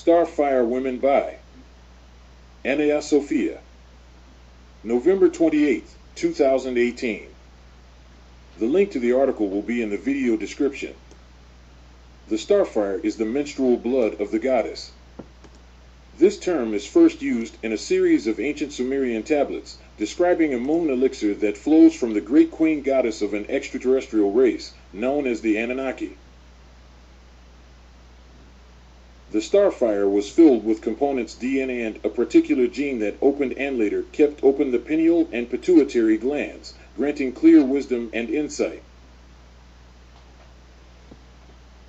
Starfire Women by Anna Sophia. November 28, 2018. The link to the article will be in the video description. The starfire is the menstrual blood of the goddess. This term is first used in a series of ancient Sumerian tablets describing a moon elixir that flows from the great queen goddess of an extraterrestrial race known as the Anunnaki. The starfire was filled with components DNA and a particular gene that opened and later kept open the pineal and pituitary glands, granting clear wisdom and insight.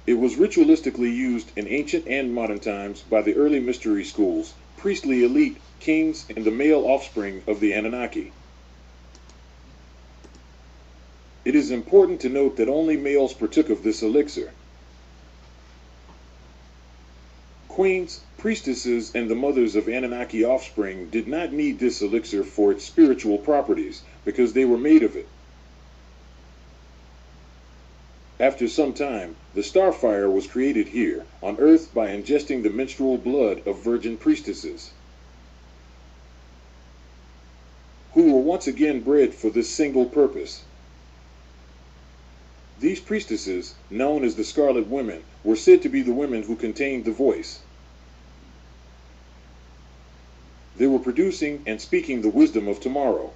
It was ritualistically used in ancient and modern times by the early mystery schools, priestly elite, kings, and the male offspring of the Anunnaki. It is important to note that only males partook of this elixir. Queens, priestesses, and the mothers of Anunnaki offspring did not need this elixir for its spiritual properties because they were made of it. After some time, the starfire was created here on Earth by ingesting the menstrual blood of virgin priestesses, who were once again bred for this single purpose. These priestesses, known as the Scarlet Women, were said to be the women who contained the voice. They were producing and speaking the wisdom of tomorrow.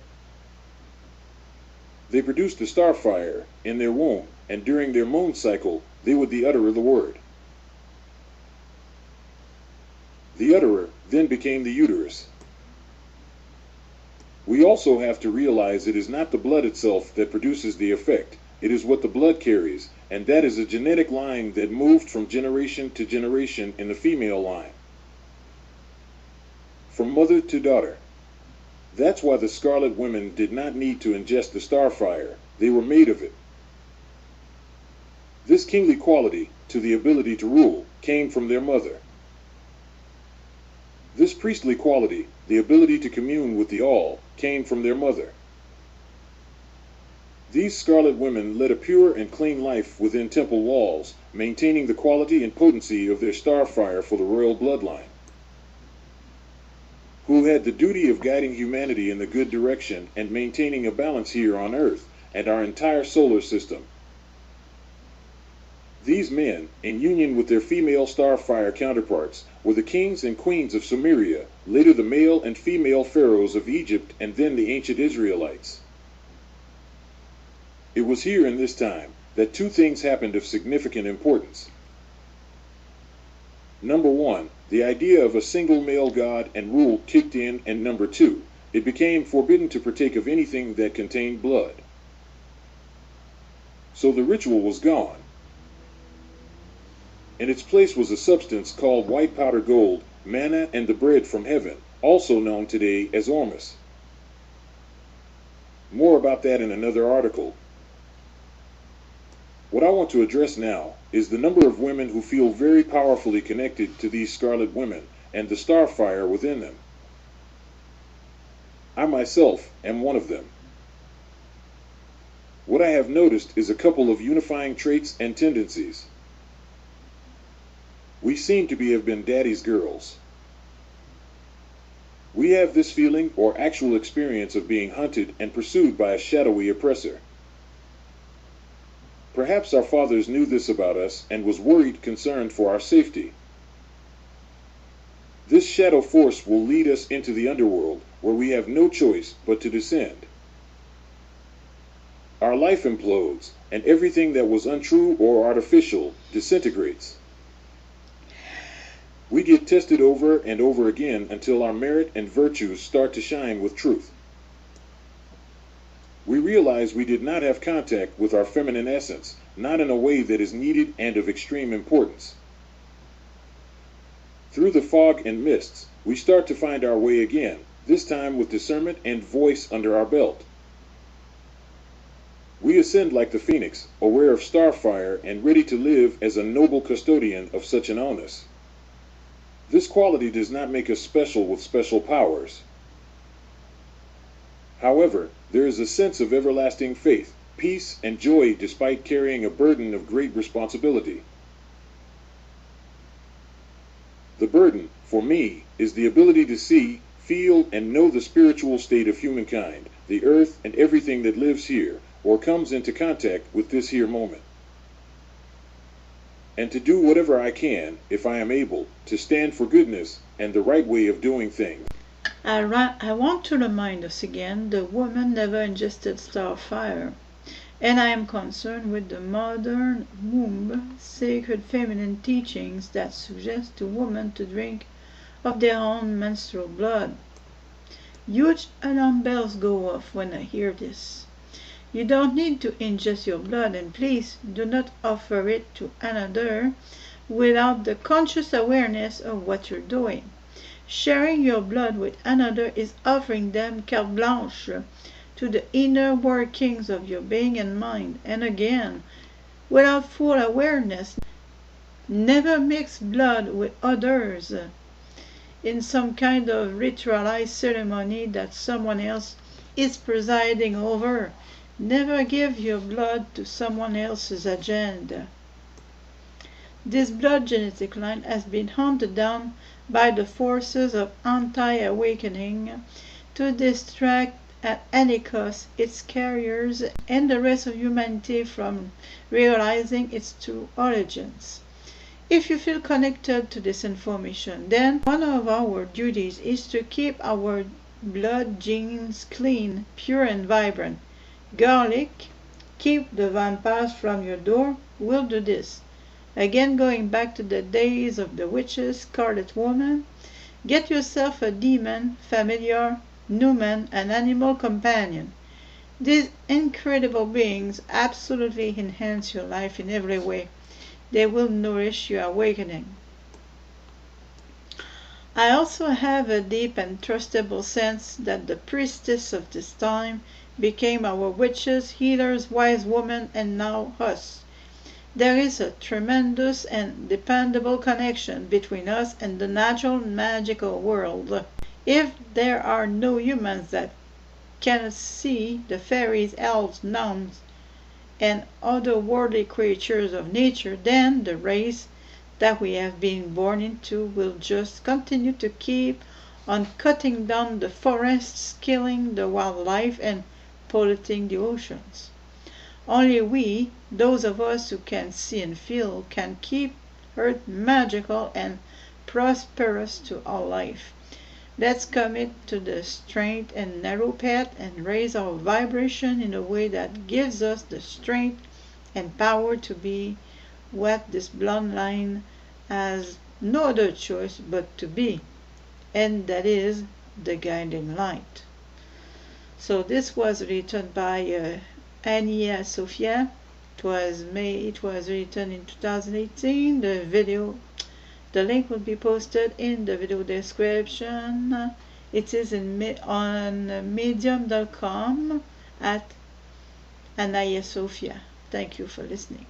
They produced the starfire in their womb, and during their moon cycle, they would utter the word. The utterer then became the uterus. We also have to realize it is not the blood itself that produces the effect. It is what the blood carries, and that is a genetic line that moved from generation to generation in the female line, from mother to daughter. That's why the Scarlet Women did not need to ingest the starfire. They were made of it. This kingly quality, to the ability to rule, came from their mother. This priestly quality, the ability to commune with the all, came from their mother. These Scarlet Women led a pure and clean life within temple walls, maintaining the quality and potency of their starfire for the royal bloodline, who had the duty of guiding humanity in the good direction and maintaining a balance here on Earth and our entire solar system. These men, in union with their female starfire counterparts, were the kings and queens of Sumeria, later the male and female pharaohs of Egypt, and then the ancient Israelites. It was here in this time that two things happened of significant importance. Number one, the idea of a single male god and rule kicked in, and number two, it became forbidden to partake of anything that contained blood. So the ritual was gone. In its place was a substance called white powder gold, manna, and the bread from heaven, also known today as ormus. More about that in another article. What I want to address now is the number of women who feel very powerfully connected to these Scarlet Women and the starfire within them. I myself am one of them. What I have noticed is a couple of unifying traits and tendencies. We seem to have been daddy's girls. We have this feeling or actual experience of being hunted and pursued by a shadowy oppressor. Perhaps our fathers knew this about us and was worried, concerned for our safety. This shadow force will lead us into the underworld, where we have no choice but to descend. Our life implodes, and everything that was untrue or artificial disintegrates. We get tested over and over again until our merit and virtues start to shine with truth. We realize we did not have contact with our feminine essence, not in a way that is needed and of extreme importance. Through the fog and mists, we start to find our way again, this time with discernment and voice under our belt. We ascend like the phoenix, aware of starfire and ready to live as a noble custodian of such an onus. This quality does not make us special with special powers. However, there is a sense of everlasting faith, peace, and joy despite carrying a burden of great responsibility. The burden, for me, is the ability to see, feel, and know the spiritual state of humankind, the earth, and everything that lives here, or comes into contact with this here moment. And to do whatever I can, if I am able, to stand for goodness and the right way of doing things. I want to remind us again, the woman never ingested Starfire, and I am concerned with the modern womb, sacred feminine teachings that suggest to women to drink of their own menstrual blood. Huge alarm bells go off when I hear this. You don't need to ingest your blood, and please do not offer it to another without the conscious awareness of what you're doing. Sharing your blood with another is offering them carte blanche to the inner workings of your being and mind, and again, without full awareness. Never mix blood with others in some kind of ritualized ceremony that someone else is presiding over. Never give your blood to someone else's agenda. This blood genetic line has been hunted down by the forces of anti-awakening to distract at any cost its carriers and the rest of humanity from realizing its true origins. If you feel connected to this information, then one of our duties is to keep our blood genes clean, pure, and vibrant. Garlic, keep the vampires from your door, will do this. Again, going back to the days of the witches, Scarlet Woman, get yourself a demon, familiar, numen, an animal companion. These incredible beings absolutely enhance your life in every way. They will nourish your awakening. I also have a deep and trustable sense that the priestess of this time became our witches, healers, wise women, and now us. There is a tremendous and dependable connection between us and the natural magical world. If there are no humans that cannot see, the fairies, elves, gnomes, and other worldly creatures of nature, then the race that we have been born into will just continue to keep on cutting down the forests, killing the wildlife, and polluting the oceans. Only we, those of us who can see and feel, can keep Earth magical and prosperous to all life. Let's commit to the straight and narrow path and raise our vibration in a way that gives us the strength and power to be what this bloodline has no other choice but to be, and that is the guiding light. So this was written by Ania Sophia. It was written in 2018. The link will be posted in the video description. It is on medium.com at Ania Sophia. Thank you for listening.